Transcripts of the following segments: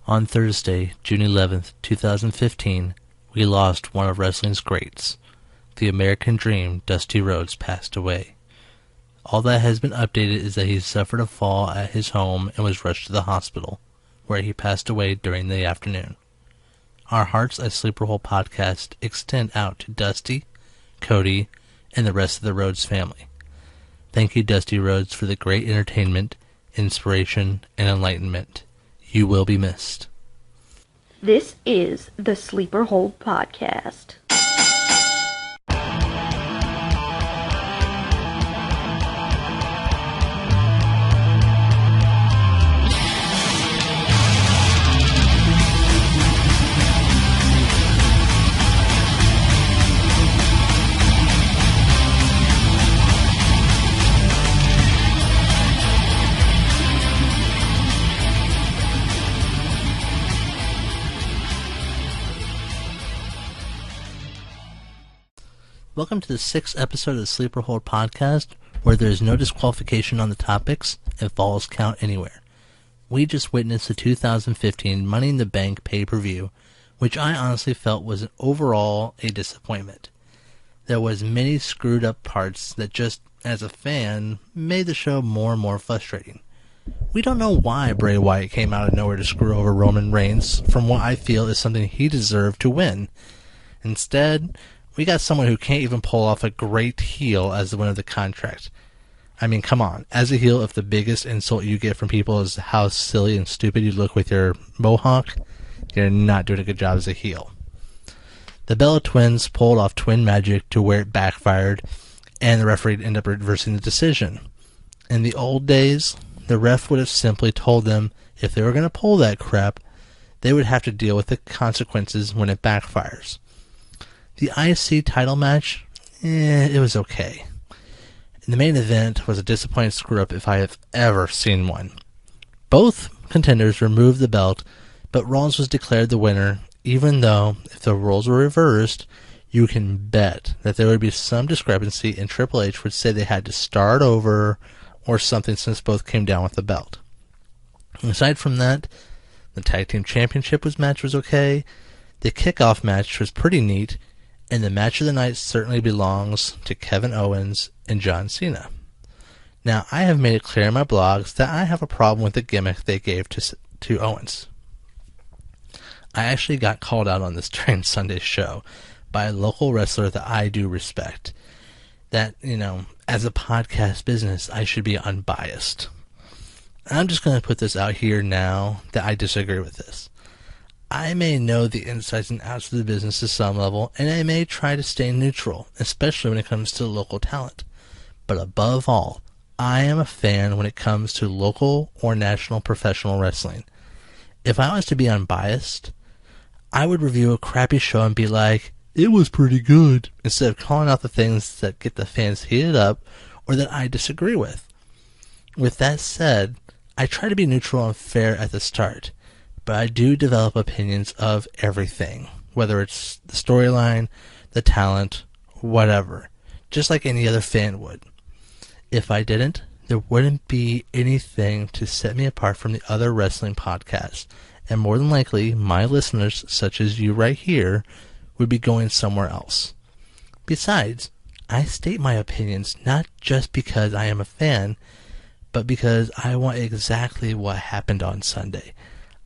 On Thursday, June 11th, 2015, we lost one of wrestling's greats. The American Dream, Dusty Rhodes, passed away. All that has been updated is that he suffered a fall at his home and was rushed to the hospital, where he passed away during the afternoon. Our hearts at Sleeper Hole Podcast extend out to Dusty, Cody, and the rest of the Rhodes family. Thank you, Dusty Rhodes, for the great entertainment, inspiration, and enlightenment. You will be missed. This is the Sleeper Hole Podcast. Welcome to the 6th episode of the Sleeper Hole Podcast, where there is no disqualification on the topics and falls count anywhere. We just witnessed the 2015 Money in the Bank pay-per-view, which I honestly felt was overall a disappointment. There was many screwed up parts that just, as a fan, made the show more and more frustrating. We don't know why Bray Wyatt came out of nowhere to screw over Roman Reigns from what I feel is something he deserved to win. Instead, we got someone who can't even pull off a great heel as the winner of the contract. I mean, come on. As a heel, if the biggest insult you get from people is how silly and stupid you look with your mohawk, you're not doing a good job as a heel. The Bella Twins pulled off twin magic to where it backfired, and the referee ended up reversing the decision. In the old days, the ref would have simply told them if they were going to pull that crap, they would have to deal with the consequences when it backfires. The IC title match, it was okay. The main event was a disappointing screw-up if I have ever seen one. Both contenders removed the belt, but Rollins was declared the winner, even though, if the roles were reversed, you can bet that there would be some discrepancy and Triple H would say they had to start over or something since both came down with the belt. Aside from that, the Tag Team Championship match was okay, the kickoff match was pretty neat, and the match of the night certainly belongs to Kevin Owens and John Cena. Now, I have made it clear in my blogs that I have a problem with the gimmick they gave to Owens. I actually got called out on this during Sunday's show by a local wrestler that I do respect. That, as a podcast business, I should be unbiased. I'm just going to put this out here now that I disagree with this. I may know the insides and outs of the business to some level, and I may try to stay neutral, especially when it comes to local talent. But above all, I am a fan when it comes to local or national professional wrestling. If I was to be unbiased, I would review a crappy show and be like, it was pretty good, instead of calling out the things that get the fans heated up or that I disagree with. With that said, I try to be neutral and fair at the start. But I do develop opinions of everything, whether it's the storyline, the talent, whatever, just like any other fan would. If I didn't, there wouldn't be anything to set me apart from the other wrestling podcasts, and more than likely, my listeners, such as you right here, would be going somewhere else. Besides, I state my opinions not just because I am a fan, but because I want exactly what happened on Sunday.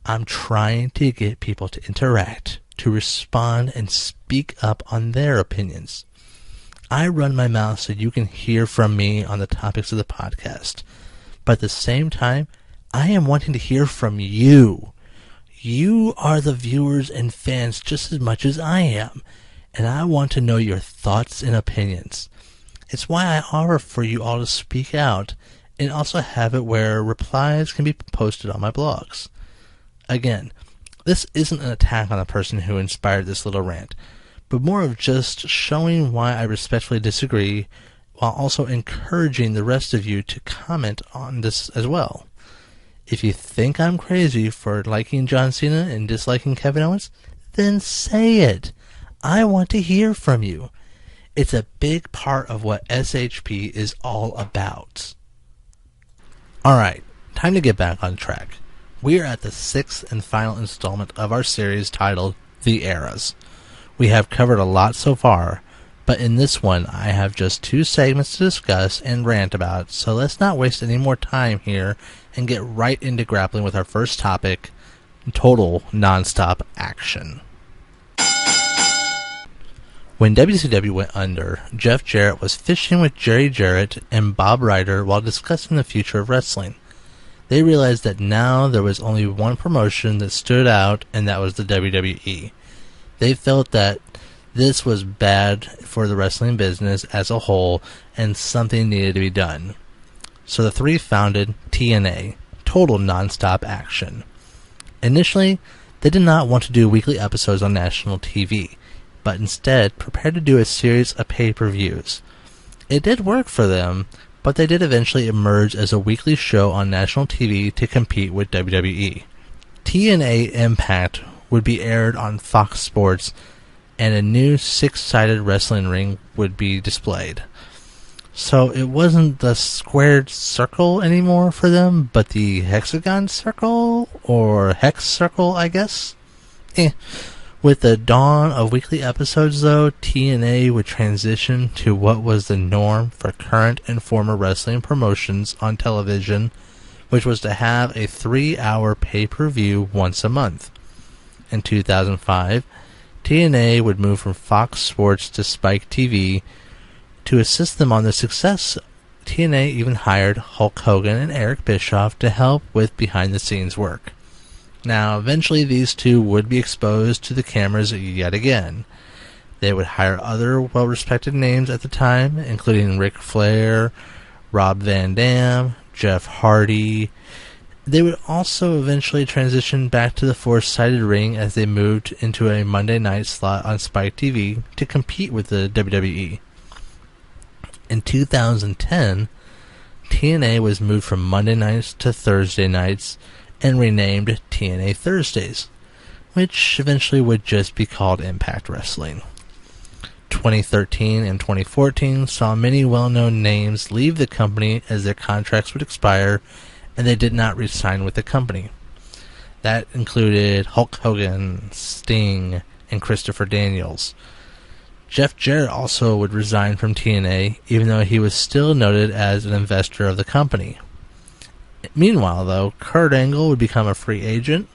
I'm trying to get people to interact, to respond, and speak up on their opinions. I run my mouth so you can hear from me on the topics of the podcast. But at the same time, I am wanting to hear from you. You are the viewers and fans just as much as I am, and I want to know your thoughts and opinions. It's why I offer for you all to speak out, and also have it where replies can be posted on my blogs. Again, this isn't an attack on the person who inspired this little rant, but more of just showing why I respectfully disagree, while also encouraging the rest of you to comment on this as well. If you think I'm crazy for liking John Cena and disliking Kevin Owens, then say it. I want to hear from you. It's a big part of what SHP is all about. Alright, time to get back on track. We are at the 6th and final installment of our series titled The Eras. We have covered a lot so far, but in this one I have just 2 segments to discuss and rant about, so let's not waste any more time here and get right into grappling with our first topic, total non-stop action. When WCW went under, Jeff Jarrett was fishing with Jerry Jarrett and Bob Ryder while discussing the future of wrestling. They realized that now there was only one promotion that stood out, and that was the WWE. They felt that this was bad for the wrestling business as a whole, and something needed to be done. So the 3 founded TNA, Total Nonstop Action. Initially, they did not want to do weekly episodes on national TV, but instead prepared to do a series of pay-per-views. It did work for them, but they did eventually emerge as a weekly show on national TV to compete with WWE. TNA Impact would be aired on Fox Sports, and a new 6-sided wrestling ring would be displayed. So it wasn't the squared circle anymore for them, but the hexagon circle, or hex circle, I guess? With the dawn of weekly episodes, though, TNA would transition to what was the norm for current and former wrestling promotions on television, which was to have a 3-hour pay-per-view once a month. In 2005, TNA would move from Fox Sports to Spike TV. To assist them on their success, TNA even hired Hulk Hogan and Eric Bischoff to help with behind-the-scenes work. Now, eventually these 2 would be exposed to the cameras yet again. They would hire other well-respected names at the time, including Ric Flair, Rob Van Dam, Jeff Hardy. They would also eventually transition back to the 4-sided ring as they moved into a Monday night slot on Spike TV to compete with the WWE. In 2010, TNA was moved from Monday nights to Thursday nights and renamed TNA Thursdays, which eventually would just be called Impact Wrestling. 2013 and 2014 saw many well-known names leave the company as their contracts would expire, and they did not re-sign with the company. That included Hulk Hogan, Sting, and Christopher Daniels. Jeff Jarrett also would resign from TNA, even though he was still noted as an investor of the company. Meanwhile, though, Kurt Angle would become a free agent,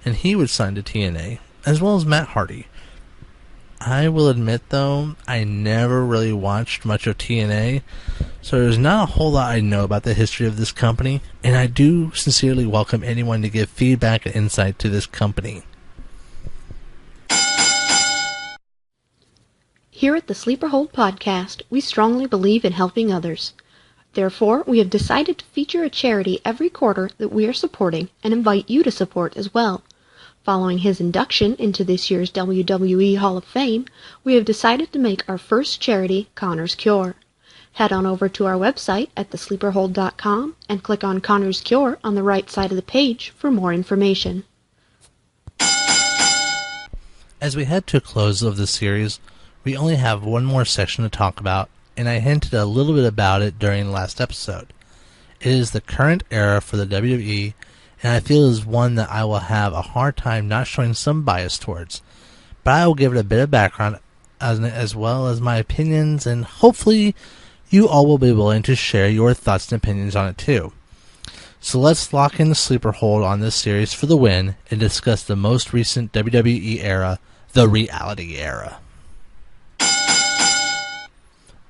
and he would sign to TNA, as well as Matt Hardy. I will admit, though, I never really watched much of TNA, so there's not a whole lot I know about the history of this company, and I do sincerely welcome anyone to give feedback and insight to this company. Here at the Sleeper Hold Podcast, we strongly believe in helping others. Therefore, we have decided to feature a charity every quarter that we are supporting and invite you to support as well. Following his induction into this year's WWE Hall of Fame, we have decided to make our first charity Connor's Cure. Head on over to our website at thesleeperhold.com and click on Connor's Cure on the right side of the page for more information. As we head to a close of this series, we only have one more section to talk about, and I hinted a little bit about it during the last episode. It is the current era for the WWE, and I feel it is one that I will have a hard time not showing some bias towards. But I will give it a bit of background as well as my opinions, and hopefully you all will be willing to share your thoughts and opinions on it too. So let's lock in the sleeper hold on this series for the win and discuss the most recent WWE era, the Reality Era.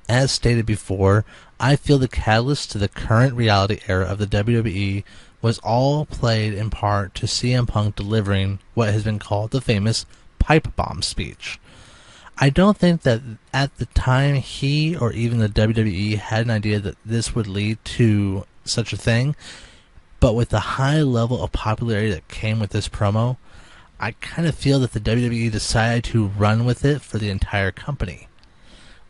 As stated before, I feel the catalyst to the current reality era of the WWE was all played in part to CM Punk delivering what has been called the famous pipe bomb speech. I don't think that at the time he or even the WWE had an idea that this would lead to such a thing, but with the high level of popularity that came with this promo, I kind of feel that the WWE decided to run with it for the entire company.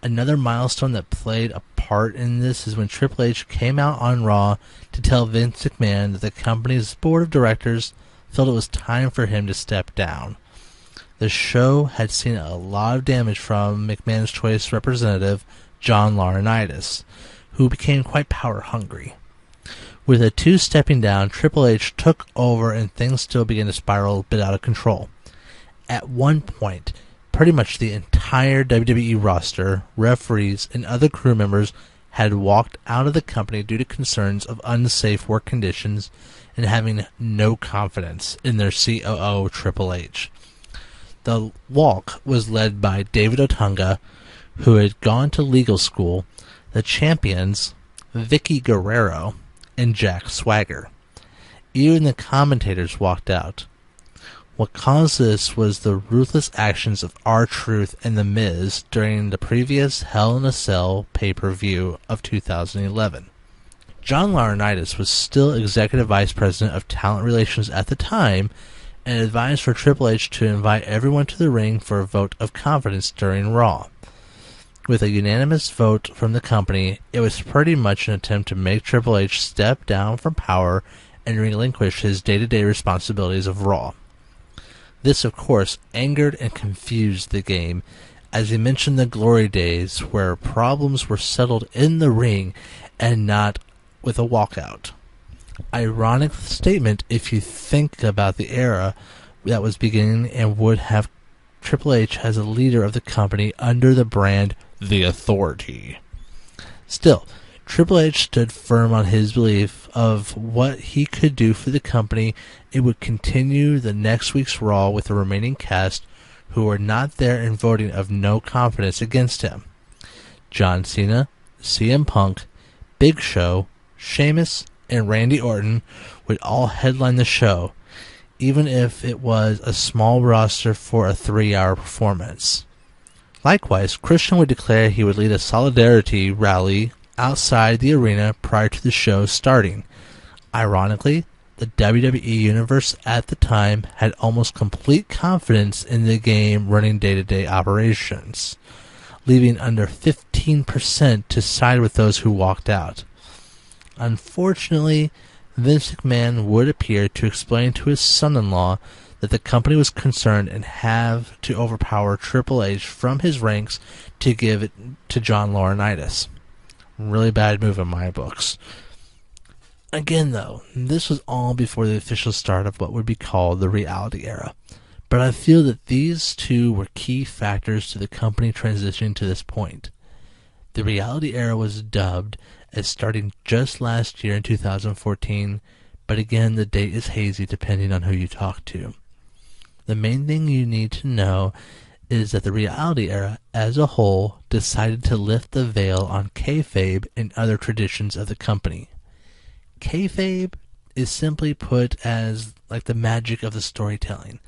Another milestone that played a part in this is when Triple H came out on Raw to tell Vince McMahon that the company's board of directors felt it was time for him to step down. The show had seen a lot of damage from McMahon's choice representative, John Laurinaitis, who became quite power-hungry. With the two stepping down, Triple H took over and things still began to spiral a bit out of control. At one point, pretty much the entire WWE roster, referees, and other crew members had walked out of the company due to concerns of unsafe work conditions and having no confidence in their COO, Triple H. The walk was led by David Otunga, who had gone to legal school, the champions, Vicky Guerrero, and Jack Swagger. Even the commentators walked out. What caused this was the ruthless actions of R-Truth and The Miz during the previous Hell in a Cell pay-per-view of 2011. John Laurinaitis was still Executive Vice President of Talent Relations at the time and advised for Triple H to invite everyone to the ring for a vote of confidence during Raw. With a unanimous vote from the company, it was pretty much an attempt to make Triple H step down from power and relinquish his day-to-day responsibilities of Raw. This, of course, angered and confused the game, as he mentioned the glory days where problems were settled in the ring and not with a walkout. Ironic statement if you think about the era that was beginning and would have Triple H as a leader of the company under the brand The Authority. Still, Triple H stood firm on his belief of what he could do for the company. It would continue the next week's Raw with the remaining cast who were not there in voting of no confidence against him. John Cena, CM Punk, Big Show, Sheamus, and Randy Orton would all headline the show, even if it was a small roster for a 3-hour performance. Likewise, Christian would declare he would lead a solidarity rally outside the arena prior to the show starting. Ironically, the WWE Universe at the time had almost complete confidence in the game running day-to-day operations, leaving under 15% to side with those who walked out. Unfortunately, Vince McMahon would appear to explain to his son-in-law that the company was concerned and have to overpower Triple H from his ranks to give it to John Laurinaitis. Really bad move in my books. Again, though, this was all before the official start of what would be called the Reality Era. But I feel that these two were key factors to the company transitioning to this point. The Reality Era was dubbed as starting just last year in 2014, but again, the date is hazy depending on who you talk to. The main thing you need to know is that the Reality Era, as a whole, decided to lift the veil on kayfabe and other traditions of the company. Kayfabe is simply put as like the magic of the storytelling.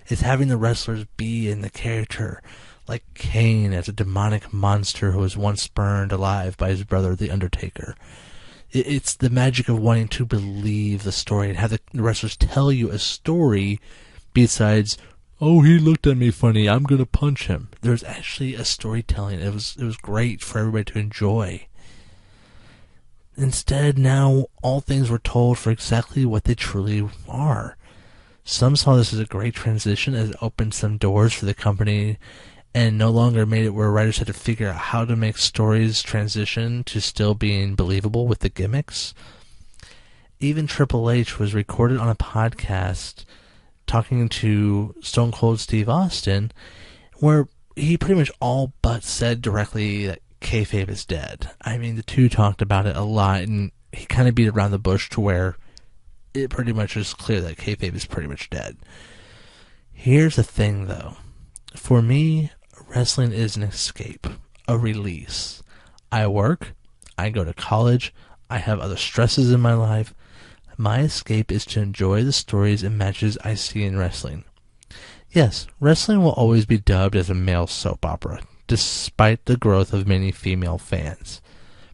It's having the wrestlers be in the character, like Kane as a demonic monster who was once burned alive by his brother, The Undertaker. It's the magic of wanting to believe the story and have the wrestlers tell you a story besides, oh, he looked at me funny, I'm going to punch him. There's actually a storytelling. It was great for everybody to enjoy. Instead, now all things were told for exactly what they truly are. Some saw this as a great transition as it opened some doors for the company and no longer made it where writers had to figure out how to make stories transition to still being believable with the gimmicks. Even Triple H was recorded on a podcast talking to Stone Cold Steve Austin, where he pretty much all but said directly that kayfabe is dead. I mean, the two talked about it a lot, and he kind of beat around the bush to where it pretty much is clear that kayfabe is pretty much dead. Here's the thing, though. For me, wrestling is an escape, a release. I work, I go to college, I have other stresses in my life. My escape is to enjoy the stories and matches I see in wrestling. Yes, wrestling will always be dubbed as a male soap opera, despite the growth of many female fans.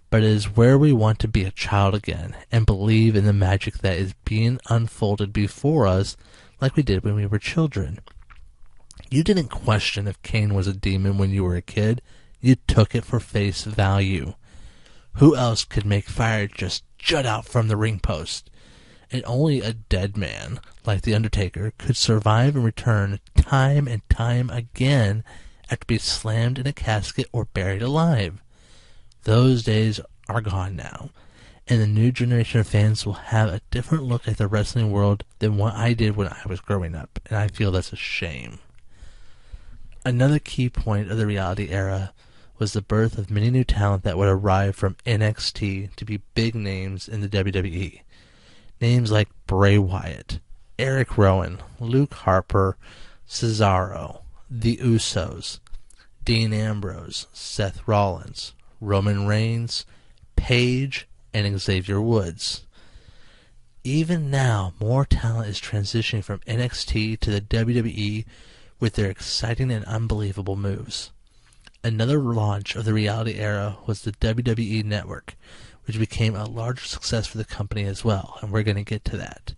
But it is where we want to be a child again and believe in the magic that is being unfolded before us like we did when we were children. You didn't question if Kane was a demon when you were a kid. You took it for face value. Who else could make fire just jut out from the ring post? And only a dead man, like The Undertaker, could survive and return time and time again after being slammed in a casket or buried alive. Those days are gone now, and the new generation of fans will have a different look at the wrestling world than what I did when I was growing up, and I feel that's a shame. Another key point of the reality era was the birth of many new talent that would arrive from NXT to be big names in the WWE. Names like Bray Wyatt, Eric Rowan, Luke Harper, Cesaro, The Usos, Dean Ambrose, Seth Rollins, Roman Reigns, Paige, and Xavier Woods. Even now, more talent is transitioning from NXT to the WWE with their exciting and unbelievable moves. Another launch of the reality era was the WWE Network, which became a larger success for the company as well, and we're going to get to that.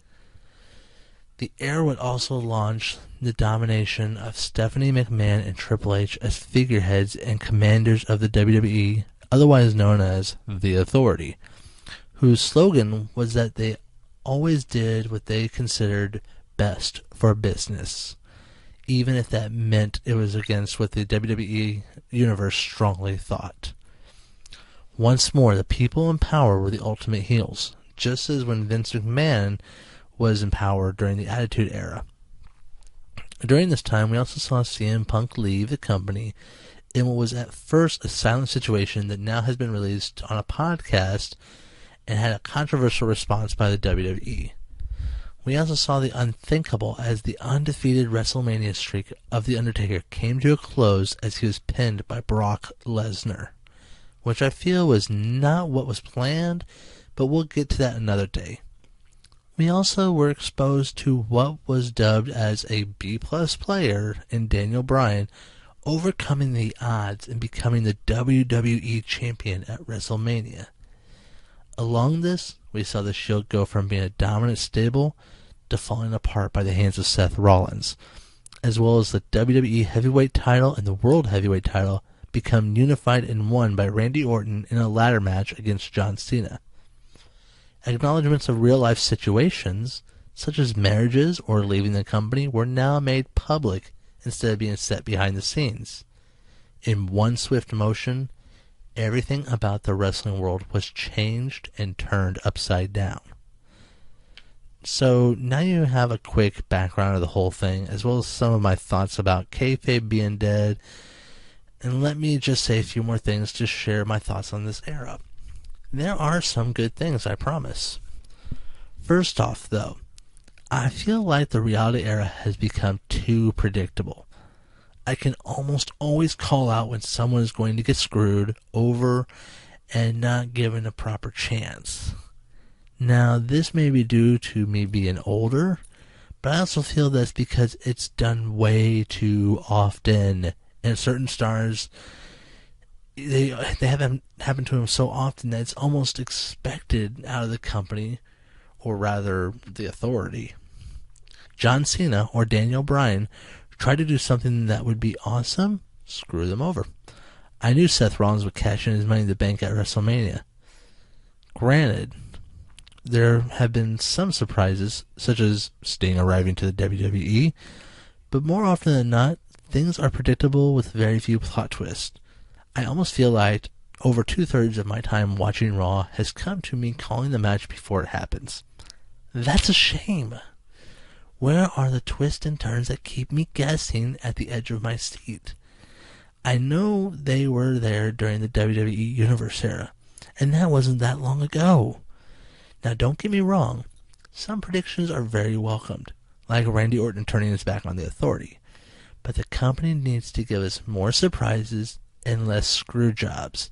The era would also launch the domination of Stephanie McMahon and Triple H as figureheads and commanders of the WWE, otherwise known as The Authority, whose slogan was that they always did what they considered best for business, even if that meant it was against what the WWE Universe strongly thought. Once more, the people in power were the ultimate heels, just as when Vince McMahon was in power during the Attitude Era. During this time, we also saw CM Punk leave the company in what was at first a silent situation that now has been released on a podcast and had a controversial response by the WWE. We also saw the unthinkable as the undefeated WrestleMania streak of The Undertaker came to a close as he was pinned by Brock Lesnar, which I feel was not what was planned, but we'll get to that another day. We also were exposed to what was dubbed as a B-plus player in Daniel Bryan overcoming the odds and becoming the WWE champion at WrestleMania. Along this, we saw the Shield go from being a dominant stable to falling apart by the hands of Seth Rollins, as well as the WWE Heavyweight title and the World Heavyweight title become unified and won by Randy Orton in a ladder match against John Cena. Acknowledgments of real-life situations, such as marriages or leaving the company, were now made public instead of being set behind the scenes. In one swift motion, everything about the wrestling world was changed and turned upside down. So now you have a quick background of the whole thing, as well as some of my thoughts about kayfabe being dead, and let me just say a few more things to share my thoughts on this era. There are some good things, I promise. First off, though, I feel like the reality era has become too predictable. I can almost always call out when someone is going to get screwed over and not given a proper chance. Now, this may be due to me being older, but I also feel that's because it's done way too often, and certain stars, they have happened to him so often that it's almost expected out of the company, or rather, the Authority. John Cena or Daniel Bryan tried to do something that would be awesome, screw them over. I knew Seth Rollins would cash in his Money in the Bank at WrestleMania. Granted, there have been some surprises, such as Sting arriving to the WWE, but more often than not, things are predictable with very few plot twists. I almost feel like over 2/3 of my time watching Raw has come to me calling the match before it happens. That's a shame. Where are the twists and turns that keep me guessing at the edge of my seat? I know they were there during the WWE Universe era, and that wasn't that long ago. Now, don't get me wrong, some predictions are very welcomed, like Randy Orton turning his back on the Authority, but the company needs to give us more surprises and less screw jobs,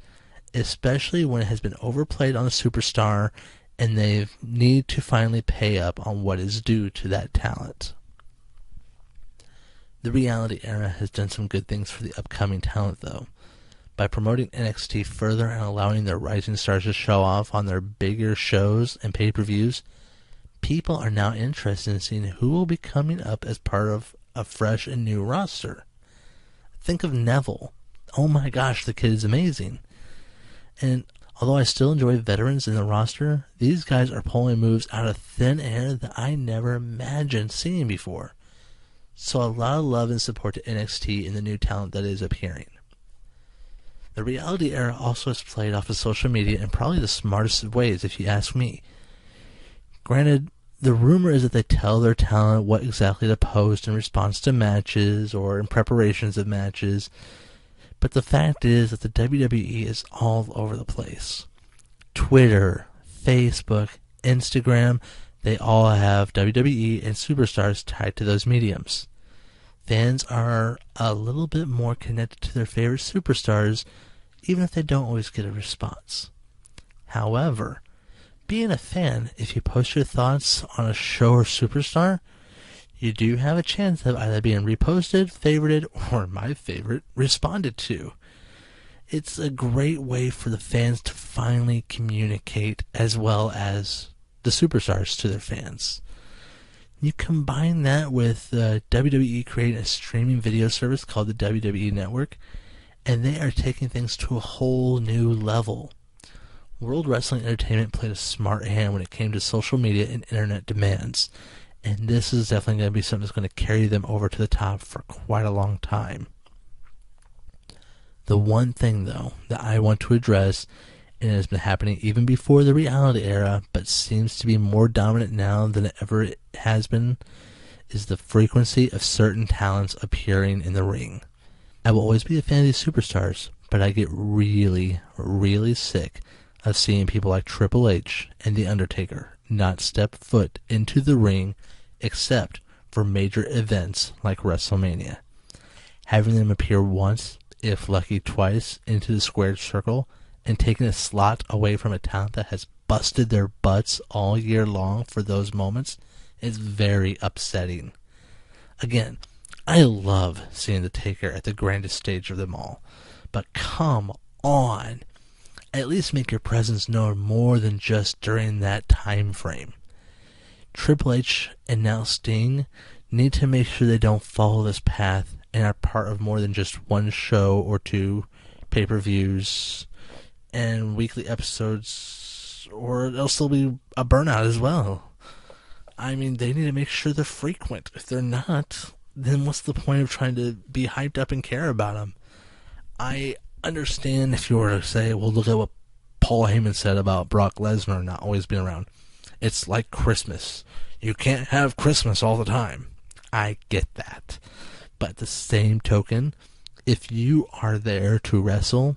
especially when it has been overplayed on a superstar and they need to finally pay up on what is due to that talent. The reality era has done some good things for the upcoming talent, though. By promoting NXT further and allowing their rising stars to show off on their bigger shows and pay-per-views, people are now interested in seeing who will be coming up as part of a fresh and new roster. Think of Neville. Oh my gosh, the kid is amazing. And although I still enjoy veterans in the roster, these guys are pulling moves out of thin air that I never imagined seeing before. So a lot of love and support to NXT and the new talent that is appearing. The reality era also is played off of social media in probably the smartest of ways, if you ask me. Granted, the rumor is that they tell their talent what exactly to post in response to matches or in preparations of matches, but the fact is that the WWE is all over the place. Twitter, Facebook, Instagram, they all have WWE and superstars tied to those mediums. Fans are a little bit more connected to their favorite superstars, even if they don't always get a response. However, being a fan, if you post your thoughts on a show or superstar, you do have a chance of either being reposted, favorited, or my favorite, responded to. It's a great way for the fans to finally communicate as well as the superstars to their fans. You combine that with WWE creating a streaming video service called the WWE Network, and they are taking things to a whole new level. World Wrestling Entertainment played a smart hand when it came to social media and internet demands, and this is definitely going to be something that's going to carry them over to the top for quite a long time. The one thing, though, that I want to address, and it has been happening even before the reality era, but seems to be more dominant now than it ever has been, is the frequency of certain talents appearing in the ring. I will always be a fan of these superstars, but I get really, really sick of seeing people like Triple H and The Undertaker not step foot into the ring except for major events like WrestleMania. Having them appear once, if lucky twice, into the squared circle and taking a slot away from a talent that has busted their butts all year long for those moments is very upsetting. Again, I love seeing the Taker at the grandest stage of them all, but come on, at least make your presence known more than just during that time frame. Triple H and now Sting need to make sure they don't follow this path and are part of more than just one show or two pay-per-views and weekly episodes, or it'll still be a burnout as well. I mean, they need to make sure they're frequent. If they're not, then what's the point of trying to be hyped up and care about them? I understand if you were to say, well, look at what Paul Heyman said about Brock Lesnar not always being around. It's like Christmas. You can't have Christmas all the time. I get that. But at the same token, if you are there to wrestle,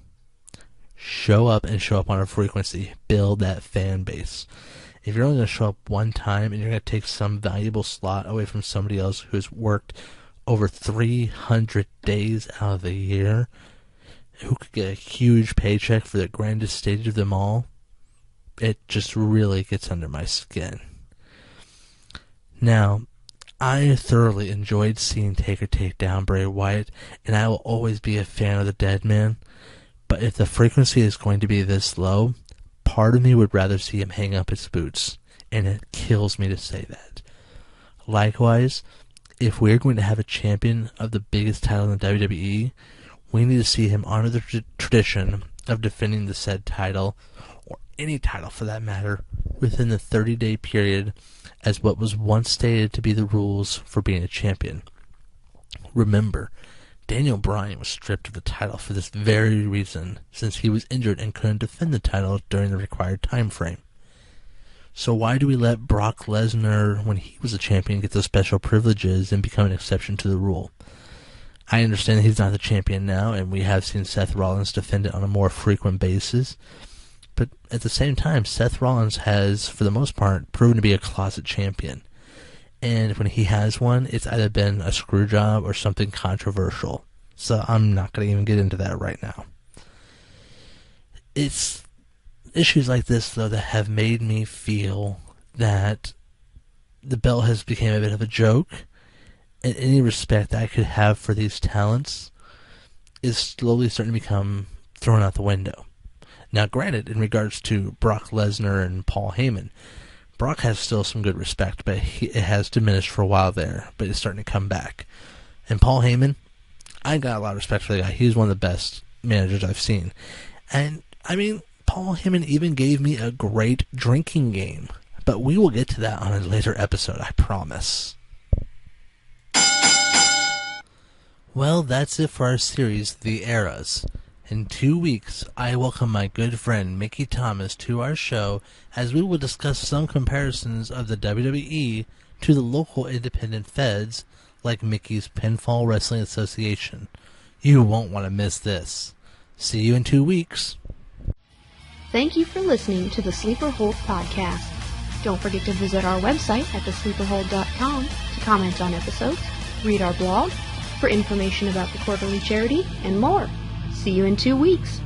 show up and show up on a frequency. Build that fan base. If you're only going to show up one time and you're going to take some valuable slot away from somebody else who's worked over 300 days out of the year, who could get a huge paycheck for the grandest stage of them all, it just really gets under my skin. Now, I thoroughly enjoyed seeing Taker take down Bray Wyatt, and I will always be a fan of the Dead Man, but if the frequency is going to be this low, part of me would rather see him hang up his boots, and it kills me to say that. Likewise, if we're going to have a champion of the biggest title in the WWE, we need to see him honor the tradition of defending the said title, or any title for that matter, within the 30-day period as what was once stated to be the rules for being a champion. Remember, Daniel Bryan was stripped of the title for this very reason, since he was injured and couldn't defend the title during the required time frame. So why do we let Brock Lesnar, when he was a champion, get those special privileges and become an exception to the rule? I understand that he's not the champion now, and we have seen Seth Rollins defend it on a more frequent basis. But at the same time, Seth Rollins has, for the most part, proven to be a closet champion. And when he has won, it's either been a screw job or something controversial. So I'm not going to even get into that right now. It's issues like this, though, that have made me feel that the belt has become a bit of a joke, and any respect I could have for these talents is slowly starting to become thrown out the window. Now, granted, in regards to Brock Lesnar and Paul Heyman, Brock has still some good respect, but it has diminished for a while there, but it's starting to come back. And Paul Heyman, I got a lot of respect for the guy. He's one of the best managers I've seen. And, I mean, Paul Heyman even gave me a great drinking game. But we will get to that on a later episode, I promise. Well, that's it for our series, The Eras. In 2 weeks, I welcome my good friend Mickey Thomas to our show as we will discuss some comparisons of the WWE to the local independent feds like Mickey's Pinfall Wrestling Association. You won't want to miss this. See you in 2 weeks. Thank you for listening to the Sleeper Hold podcast. Don't forget to visit our website at thesleeperhold.com to comment on episodes, read our blog, for information about the quarterly charity, and more. See you in 2 weeks.